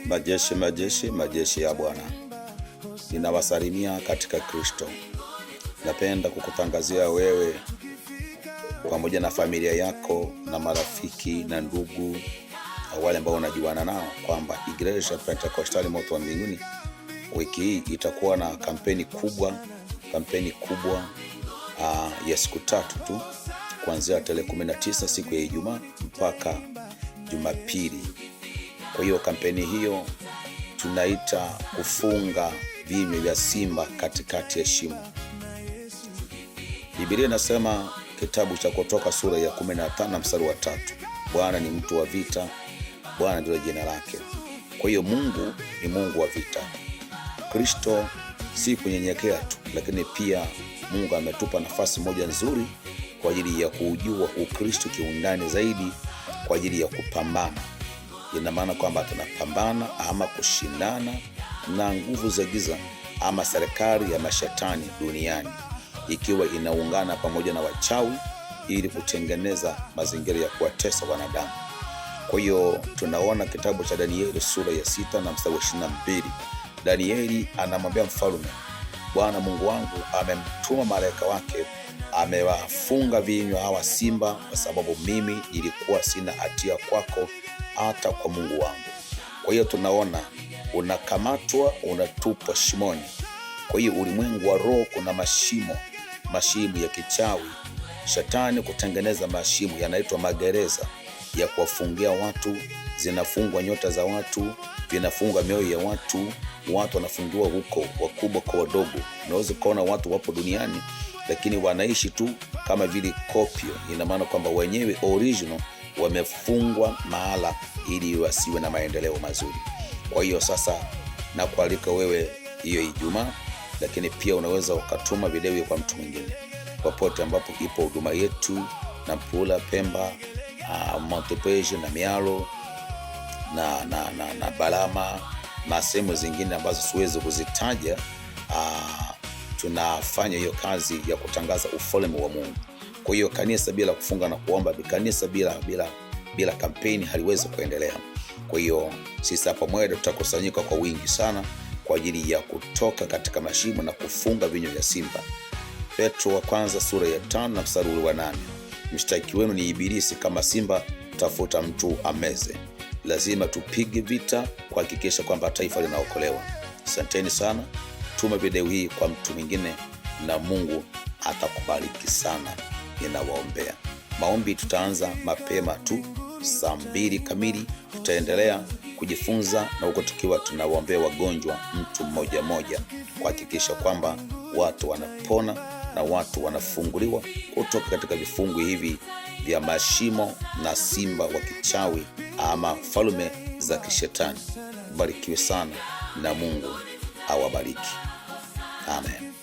Majeshi, majeshi, majeshi ya Bwana, ninawasalimia katika Kristo. Napenda kukutangazia wewe pamoja na familia yako na marafiki na ndugu wale ambao unajuana nao kwamba Igreja Pentekostali Moto wa Mbinguni wiki hii itakuwa na kampeni kubwa ya siku 3 tu, kuanzia tarehe 19 siku ya Ijumaa mpaka Jumapili. Kwa hiyo kampeni hiyo tunaita kufunga vinywa vya simba katikati ya shimo. Biblia inasema kitabu cha Kutoka sura ya 15 mstari wa 3, Bwana ni mtu wa vita, Bwana ndilo jina lake. Kwa hiyo Mungu ni Mungu wa vita. Kristo si kunyenyekea tu, lakini pia Mungu ametupa nafasi moja nzuri kwa ajili ya kujua Ukristo kiundani zaidi, kwa ajili ya kupambana. Ina maana kwamba tunapambana ama kushindana na nguvu za giza ama serikali ya mashetani duniani, ikiwa inaungana pamoja na wachawi ili kutengeneza mazingira ya kuwatesa wanadamu. Kwa hiyo tunaona kitabu cha Danieli sura ya 6 na mstari wa 22. Danieli anamwambia mfalme, Bwana Mungu wangu amemtuma malaika wake, amewafunga vinywa hawa simba, kwa sababu mimi nilikuwa sina hatia kwako hata kwa Mungu wangu. Kwa hiyo tunaona unakamatwa, unatupwa shimoni. Kwa hiyo ulimwengu wa roho kuna mashimo ya kichawi, shetani kutengeneza mashimo yanaitwa magereza ya kuwafungia watu. Zinafungwa nyota za watu, vinafungwa mioyo ya watu wanafungiwa huko, wakubwa kwa wadogo. Unaweza kuona watu wapo duniani lakini wanaishi tu kama vile kopio. Ina maana kwamba wenyewe original wamefungwa mahala ili wasiwe na maendeleo mazuri. Kwa hiyo sasa nakualika wewe hiyo Ijumaa, lakini pia unaweza ukatuma video kwa mtu mwingine popote ambapo ipo huduma yetu na Mpula, Pemba, Montepeji na Mialo na Balama na sehemu zingine ambazo siwezi kuzitaja. Tunafanya hiyo kazi ya kutangaza ufalme wa Mungu. Kwa hiyo kanisa bila kufunga na kuomba, kanisa bila kampeni haliwezi kuendelea. Kwa hiyo sisi hapa Mweda tutakusanyika kwa wingi sana kwa ajili ya kutoka katika mashimo na kufunga vinywa vya simba. Petro wa kwanza sura ya 5 na mstari wa 8. Mshtaki wenu ni Ibilisi, kama simba tafuta mtu ameze. Lazima tupige vita kuhakikisha kwamba taifa linaokolewa. Asanteni sana. Tuma video hii kwa mtu mwingine na Mungu atakubariki sana. Ninawaombea. Maombi tutaanza mapema tu saa 2 kamili. Tutaendelea kujifunza na huko tukiwa tunawaombea wagonjwa mtu mmoja kuhakikisha kwamba watu wanapona na watu wanafunguliwa kutoka katika vifungu hivi vya mashimo na simba wa kichawi ama falme za kishetani. Barikiwe sana na Mungu awabariki. Amen.